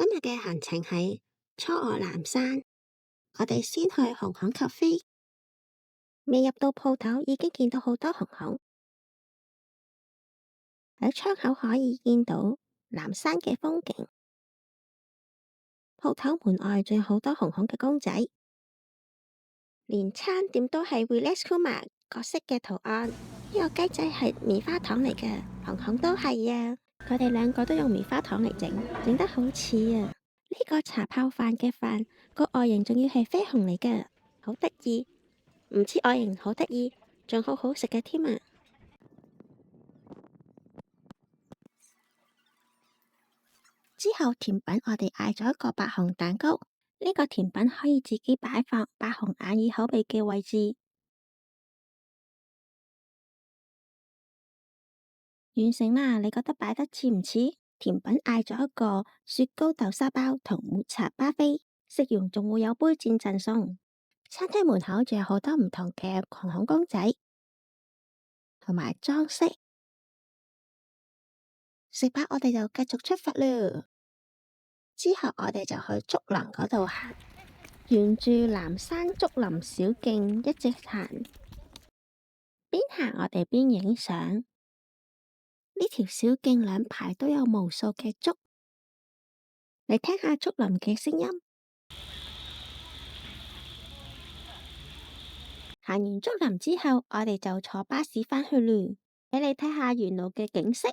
今日嘅行程係初臥藍山，我哋先去紅磡咖啡，未入到鋪頭已經見到好多紅磡，喺窗口可以見到藍山嘅風景。鋪頭門外仲有好多紅磡嘅公仔，連餐點都係 Relax Kuma 角色嘅圖案。呢個雞仔係棉花糖嚟嘅，紅磡都係啊！佢哋兩個都用棉花糖嚟整得好似啊！呢個茶泡飯嘅飯個外形仲要係啡紅嚟嘅，好得意。唔知外形好得意，仲好好食嘅添啊！之後甜品我哋嗌咗一個白熊蛋糕，呢個甜品可以自己擺放白熊眼耳口鼻嘅位置。完成啦，你覺得擺得似唔似？甜品嗌咗一個雪糕豆沙包同抹茶巴菲，食完仲會有杯戰贈送。餐廳門口仲有好多唔同嘅紅紅公仔同埋裝飾。食飽我哋就繼續出發啦。之後我哋就去竹林嗰度行，沿住藍山竹林小徑一直行，邊行我哋邊影相。呢條小徑兩排都有無數嘅竹，你聽下竹林嘅聲音。行完竹林之後，我哋就坐巴士返去咯。俾你睇下沿路嘅景色。